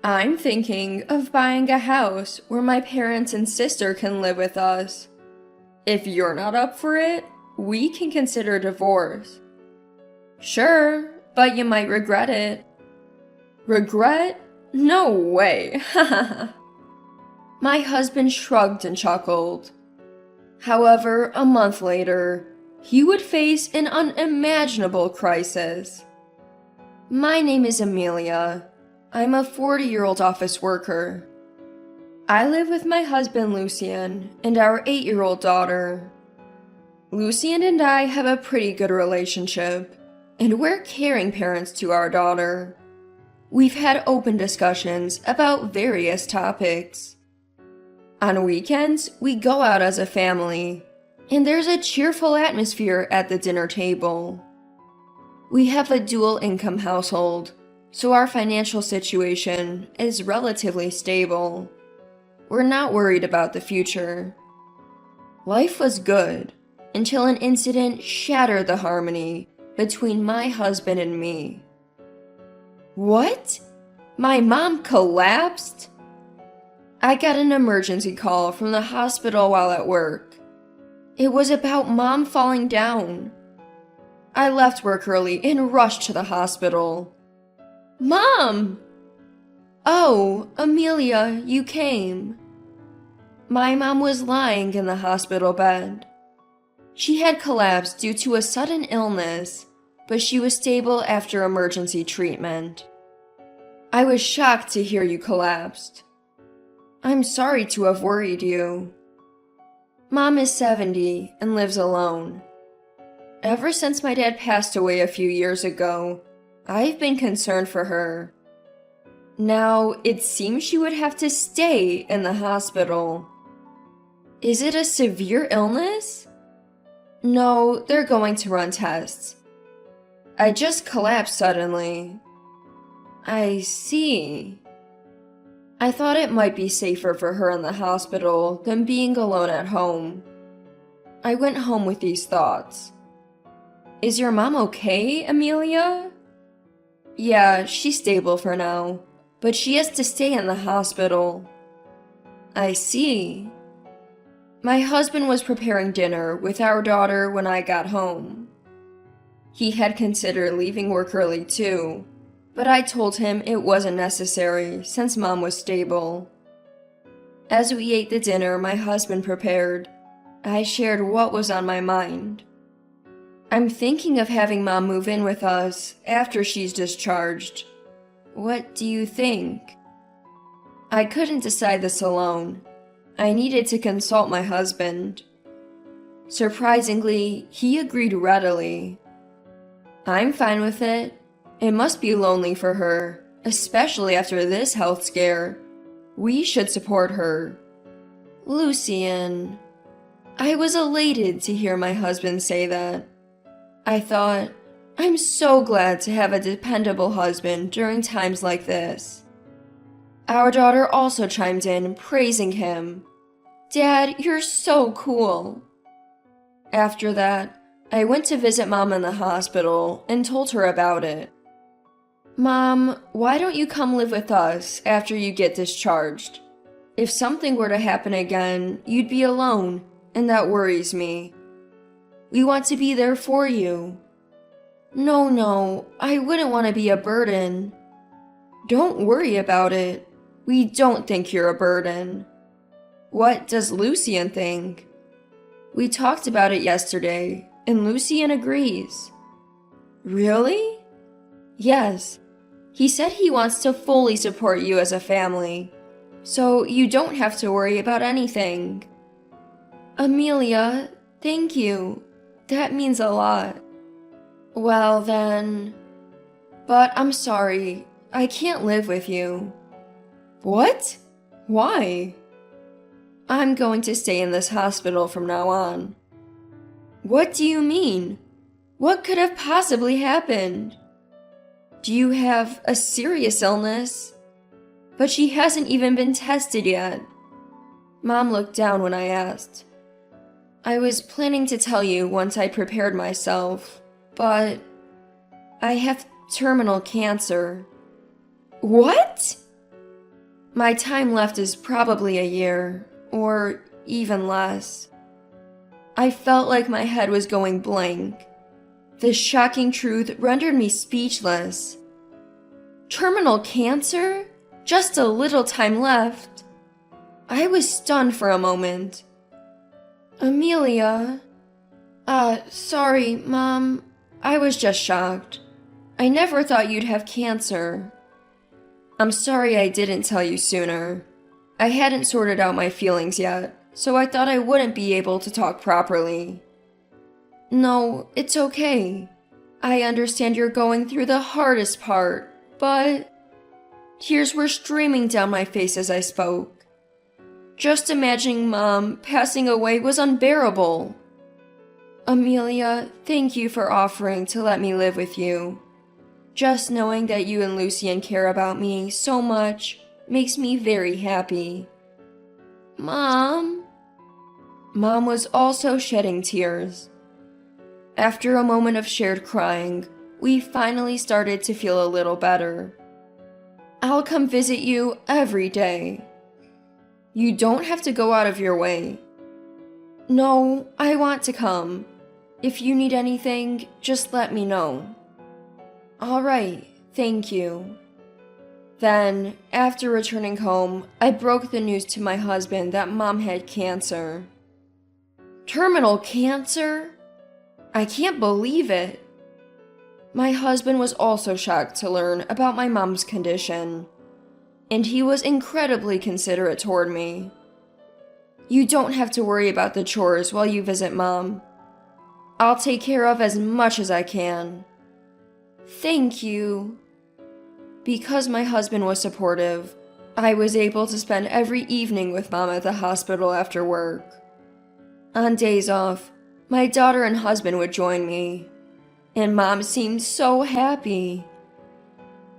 I'm thinking of buying a house where my parents and sister can live with us. If you're not up for it, we can consider divorce. Sure, but you might regret it. Regret? No way. My husband shrugged and chuckled. However, a month later, he would face an unimaginable crisis. My name is Amelia. I'm a 40-year-old office worker. I live with my husband Lucien and our 8-year-old daughter. Lucien and I have a pretty good relationship, and we're caring parents to our daughter. We've had open discussions about various topics. On weekends, we go out as a family, and there's a cheerful atmosphere at the dinner table. We have a dual income household, so our financial situation is relatively stable. We're not worried about the future. Life was good until an incident shattered the harmony between my husband and me. What? My mom collapsed? I got an emergency call from the hospital while at work. It was about Mom falling down. I left work early and rushed to the hospital. Mom! Oh, Amelia, you came. My mom was lying in the hospital bed. She had collapsed due to a sudden illness, but she was stable after emergency treatment. I was shocked to hear you collapsed. I'm sorry to have worried you. Mom is 70 and lives alone. Ever since my dad passed away a few years ago, I've been concerned for her. Now, it seems she would have to stay in the hospital. Is it a severe illness? No, they're going to run tests. I just collapsed suddenly. I see. I thought it might be safer for her in the hospital than being alone at home. I went home with these thoughts. Is your mom okay, Amelia? Yeah, she's stable for now, but she has to stay in the hospital. I see. My husband was preparing dinner with our daughter when I got home. He had considered leaving work early too, but I told him it wasn't necessary since Mom was stable. As we ate the dinner my husband prepared, I shared what was on my mind. I'm thinking of having Mom move in with us after she's discharged. What do you think? I couldn't decide this alone. I needed to consult my husband. Surprisingly, he agreed readily. I'm fine with it. It must be lonely for her, especially after this health scare. We should support her. Lucien. I was elated to hear my husband say that. I thought, I'm so glad to have a dependable husband during times like this. Our daughter also chimed in, praising him. Dad, you're so cool. After that, I went to visit Mom in the hospital and told her about it. Mom, why don't you come live with us after you get discharged? If something were to happen again, you'd be alone, and that worries me. We want to be there for you. No, I wouldn't want to be a burden. Don't worry about it. We don't think you're a burden. What does Lucien think? We talked about it yesterday, and Lucien agrees. Really? Yes. He said he wants to fully support you as a family, so you don't have to worry about anything. Amelia, thank you. That means a lot. Well then... But I'm sorry, I can't live with you. What? Why? I'm going to stay in this hospital from now on. What do you mean? What could have possibly happened? Do you have a serious illness? But she hasn't even been tested yet. Mom looked down when I asked. I was planning to tell you once I prepared myself, but I have terminal cancer. What? My time left is probably a year, or even less. I felt like my head was going blank. This shocking truth rendered me speechless. Terminal cancer? Just a little time left. I was stunned for a moment. Amelia. Sorry, Mom. I was just shocked. I never thought you'd have cancer. I'm sorry I didn't tell you sooner. I hadn't sorted out my feelings yet, so I thought I wouldn't be able to talk properly. No, it's okay. I understand you're going through the hardest part, but... Tears were streaming down my face as I spoke. Just imagining Mom passing away was unbearable. Amelia, thank you for offering to let me live with you. Just knowing that you and Lucien care about me so much makes me very happy. Mom? Mom was also shedding tears. After a moment of shared crying, we finally started to feel a little better. I'll come visit you every day. You don't have to go out of your way. No, I want to come. If you need anything, just let me know. All right, thank you. Then, after returning home, I broke the news to my husband that Mom had cancer. Terminal cancer? I can't believe it. My husband was also shocked to learn about my mom's condition, and he was incredibly considerate toward me. You don't have to worry about the chores while you visit Mom. I'll take care of as much as I can. Thank you. Because my husband was supportive, I was able to spend every evening with Mom at the hospital after work. On days off, my daughter and husband would join me, and Mom seemed so happy.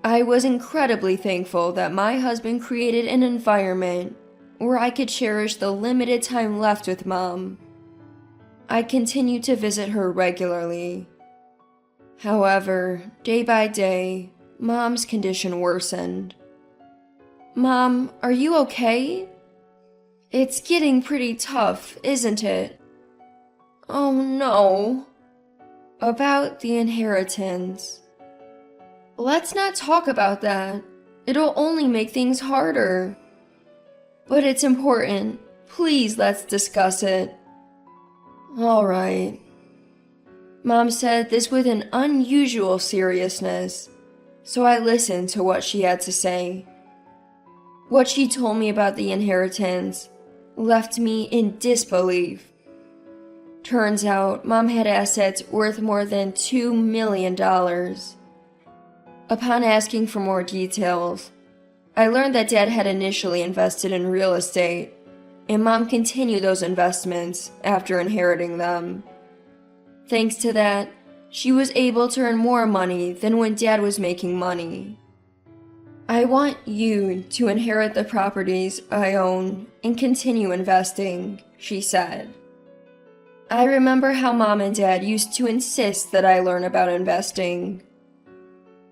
I was incredibly thankful that my husband created an environment where I could cherish the limited time left with Mom. I continued to visit her regularly. However, day by day, Mom's condition worsened. Mom, are you okay? It's getting pretty tough, isn't it? Oh no. About the inheritance. Let's not talk about that. It'll only make things harder. But it's important. Please, let's discuss it. All right. Mom said this with an unusual seriousness, so I listened to what she had to say. What she told me about the inheritance left me in disbelief. Turns out, Mom had assets worth more than $2 million. Upon asking for more details, I learned that Dad had initially invested in real estate, and Mom continued those investments after inheriting them. Thanks to that, she was able to earn more money than when Dad was making money. I want you to inherit the properties I own and continue investing, she said. I remember how Mom and Dad used to insist that I learn about investing.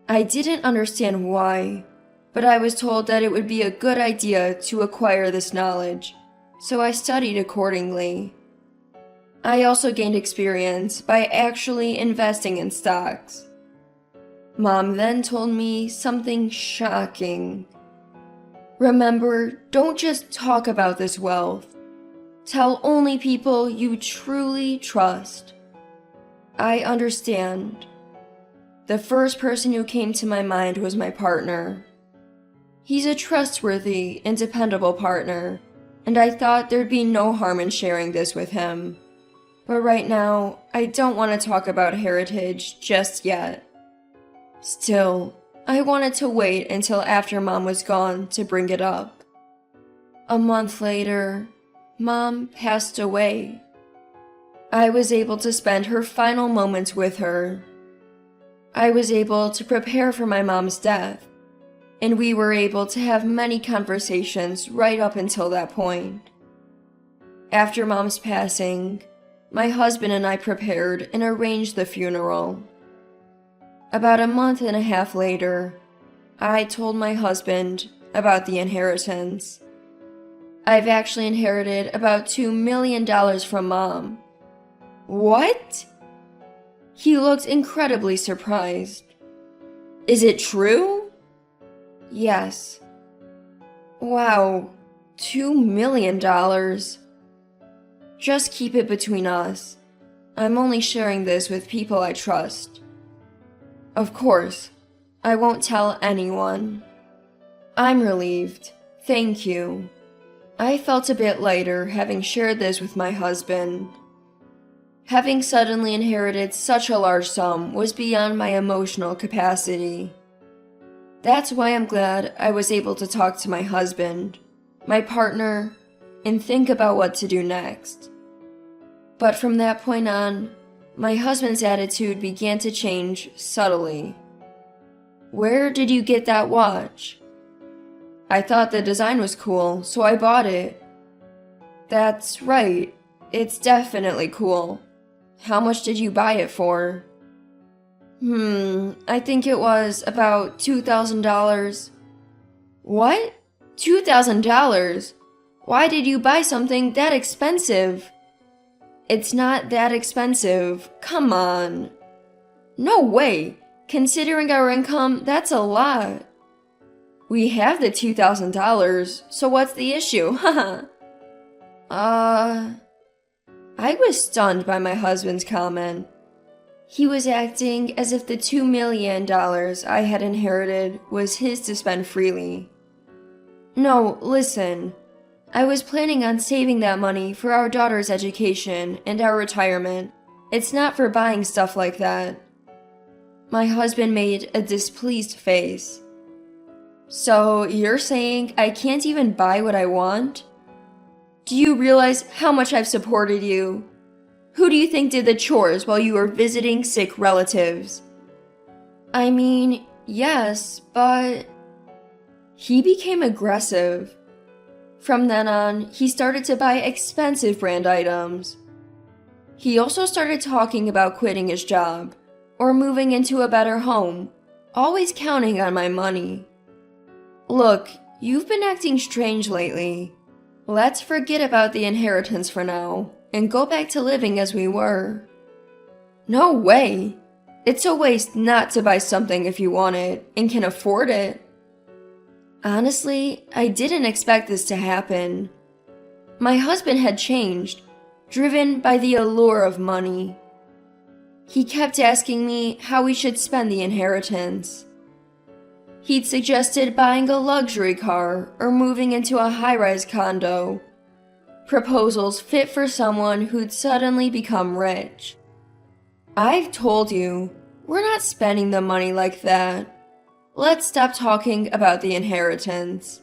I didn't understand why, but I was told that it would be a good idea to acquire this knowledge, so I studied accordingly. I also gained experience by actually investing in stocks. Mom then told me something shocking. Remember, don't just talk about this wealth. Tell only people you truly trust. I understand. The first person who came to my mind was my partner. He's a trustworthy and dependable partner, and I thought there'd be no harm in sharing this with him. But right now, I don't want to talk about heritage just yet. Still, I wanted to wait until after Mom was gone to bring it up. A month later, Mom passed away. I was able to spend her final moments with her. I was able to prepare for my mom's death, and we were able to have many conversations right up until that point. After Mom's passing, my husband and I prepared and arranged the funeral. About a month and a half later, I told my husband about the inheritance. I've actually inherited about $2 million from Mom. What? He looked incredibly surprised. Is it true? Yes. Wow, $2 million. Just keep it between us. I'm only sharing this with people I trust. Of course, I won't tell anyone. I'm relieved. Thank you. I felt a bit lighter having shared this with my husband. Having suddenly inherited such a large sum was beyond my emotional capacity. That's why I'm glad I was able to talk to my husband, my partner, and think about what to do next. But from that point on, my husband's attitude began to change subtly. Where did you get that watch? I thought the design was cool, so I bought it. That's right, it's definitely cool. How much did you buy it for? I think it was about $2,000. What? $2,000? Why did you buy something that expensive? It's not that expensive. Come on. No way. Considering our income, that's a lot. We have the $2,000, so what's the issue? Haha. I was stunned by my husband's comment. He was acting as if the $2 million I had inherited was his to spend freely. No, listen. I was planning on saving that money for our daughter's education and our retirement. It's not for buying stuff like that. My husband made a displeased face. So you're saying I can't even buy what I want? Do you realize how much I've supported you? Who do you think did the chores while you were visiting sick relatives? I mean, yes, but... He became aggressive. From then on, he started to buy expensive brand items. He also started talking about quitting his job, or moving into a better home, always counting on my money. Look, you've been acting strange lately. Let's forget about the inheritance for now, and go back to living as we were. No way! It's a waste not to buy something if you want it, and can afford it. Honestly, I didn't expect this to happen. My husband had changed, driven by the allure of money. He kept asking me how we should spend the inheritance. He'd suggested buying a luxury car or moving into a high-rise condo. Proposals fit for someone who'd suddenly become rich. I've told you, we're not spending the money like that. Let's stop talking about the inheritance.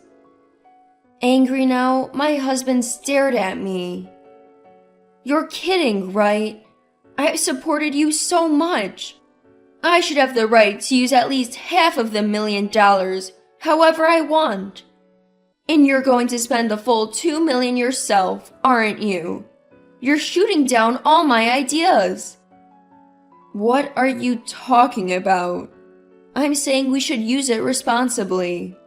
Angry now, my husband stared at me. You're kidding, right? I've supported you so much. I should have the right to use at least half of the $1 million however I want. And you're going to spend the full $2 million yourself, aren't you? You're shooting down all my ideas. What are you talking about? I'm saying we should use it responsibly.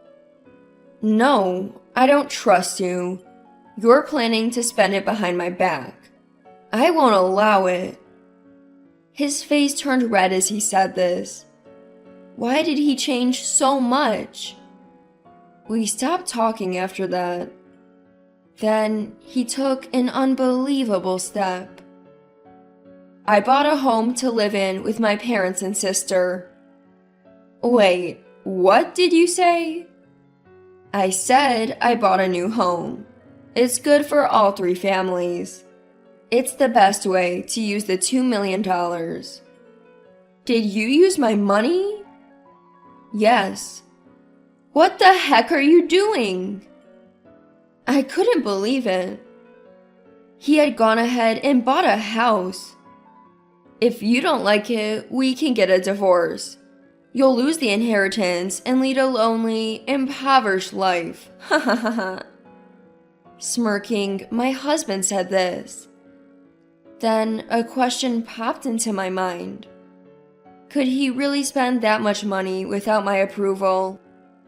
No, I don't trust you. You're planning to spend it behind my back. I won't allow it. His face turned red as he said this. Why did he change so much? We stopped talking after that. Then he took an unbelievable step. I bought a home to live in with my parents and sister. Wait, what did you say? I said I bought a new home. It's good for all three families. It's the best way to use the $2 million. Did you use my money? Yes. What the heck are you doing? I couldn't believe it. He had gone ahead and bought a house. If you don't like it, we can get a divorce. You'll lose the inheritance and lead a lonely, impoverished life. Ha ha ha ha. Smirking, my husband said this. Then a question popped into my mind. Could he really spend that much money without my approval?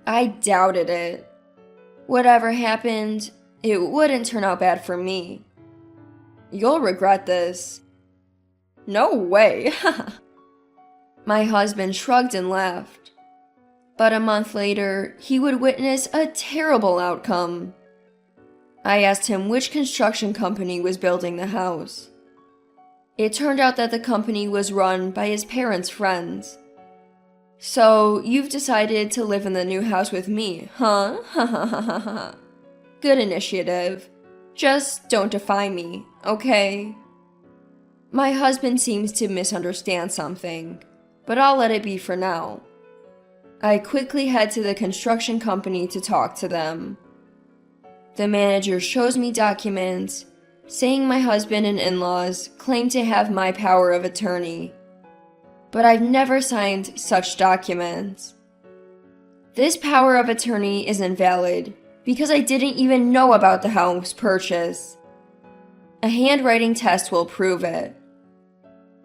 I doubted it. Whatever happened, it wouldn't turn out bad for me. You'll regret this. No way. My husband shrugged and laughed. But a month later, he would witness a terrible outcome. I asked him which construction company was building the house. It turned out that the company was run by his parents' friends. So, you've decided to live in the new house with me, huh? Good initiative. Just don't defy me, okay? My husband seems to misunderstand something, but I'll let it be for now. I quickly head to the construction company to talk to them. The manager shows me documents saying my husband and in-laws claim to have my power of attorney, but I've never signed such documents. This power of attorney is invalid because I didn't even know about the house purchase. A handwriting test will prove it.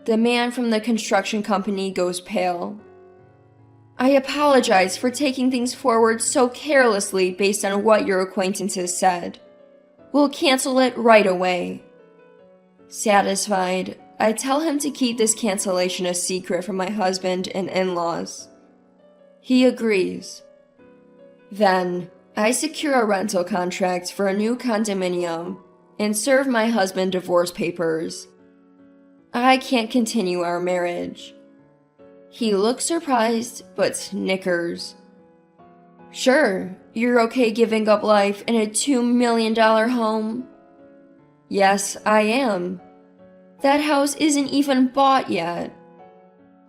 The man from the construction company goes pale. I apologize for taking things forward so carelessly based on what your acquaintances said. We'll cancel it right away. Satisfied, I tell him to keep this cancellation a secret from my husband and in-laws. He agrees. Then, I secure a rental contract for a new condominium and serve my husband divorce papers. I can't continue our marriage. He looks surprised, but snickers. Sure, you're okay giving up life in a $2 million home? Yes, I am. That house isn't even bought yet.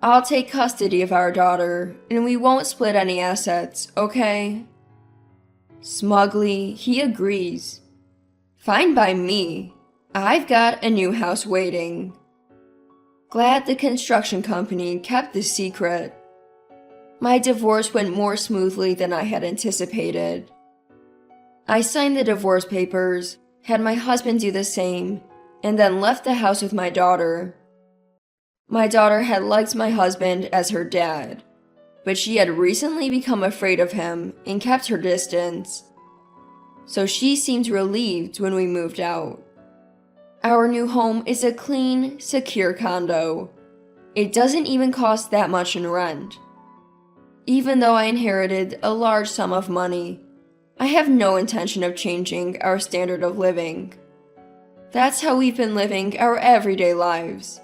I'll take custody of our daughter, and we won't split any assets, okay? Smugly, he agrees. Fine by me. I've got a new house waiting. Glad the construction company kept the secret. My divorce went more smoothly than I had anticipated. I signed the divorce papers, had my husband do the same, and then left the house with my daughter. My daughter had liked my husband as her dad, but she had recently become afraid of him and kept her distance. So she seemed relieved when we moved out. Our new home is a clean, secure condo. It doesn't even cost that much in rent. Even though I inherited a large sum of money, I have no intention of changing our standard of living. That's how we've been living our everyday lives,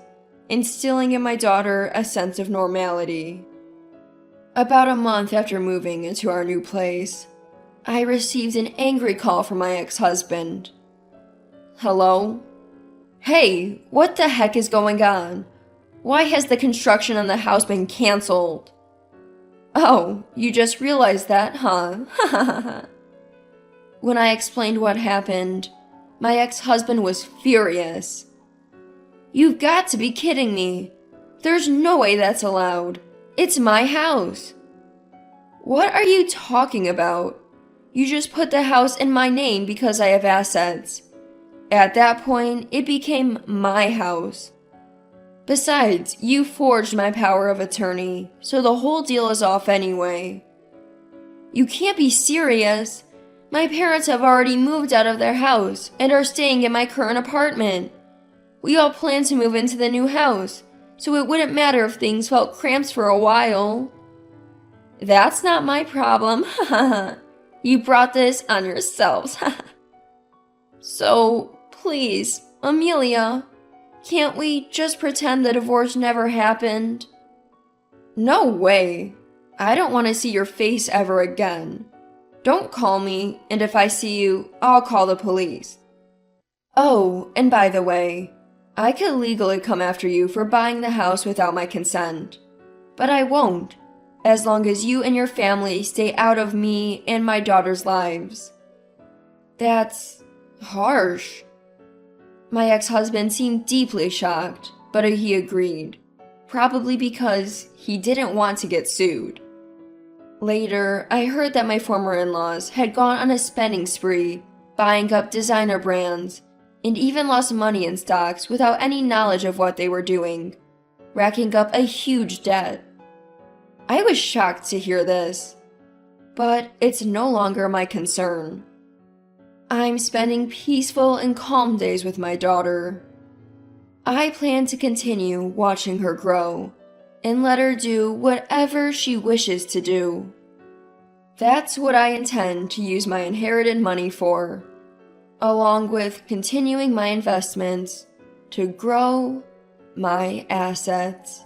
instilling in my daughter a sense of normality. About a month after moving into our new place, I received an angry call from my ex-husband. Hello? Hey, what the heck is going on? Why has the construction on the house been canceled? Oh, you just realized that, huh? When I explained what happened, my ex-husband was furious. You've got to be kidding me. There's no way that's allowed. It's my house. What are you talking about? You just put the house in my name because I have assets. At that point, it became my house. Besides, you forged my power of attorney, so the whole deal is off anyway. You can't be serious. My parents have already moved out of their house and are staying in my current apartment. We all plan to move into the new house, so it wouldn't matter if things felt cramped for a while. That's not my problem. You brought this on yourselves. So, please, Amelia, can't we just pretend the divorce never happened? No way. I don't want to see your face ever again. Don't call me, and if I see you, I'll call the police. Oh, and by the way, I could legally come after you for buying the house without my consent. But I won't, as long as you and your family stay out of me and my daughter's lives. That's harsh. My ex-husband seemed deeply shocked, but he agreed, probably because he didn't want to get sued. Later, I heard that my former in-laws had gone on a spending spree, buying up designer brands, and even lost money in stocks without any knowledge of what they were doing, racking up a huge debt. I was shocked to hear this, but it's no longer my concern. I'm spending peaceful and calm days with my daughter. I plan to continue watching her grow and let her do whatever she wishes to do. That's what I intend to use my inherited money for, along with continuing my investments to grow my assets.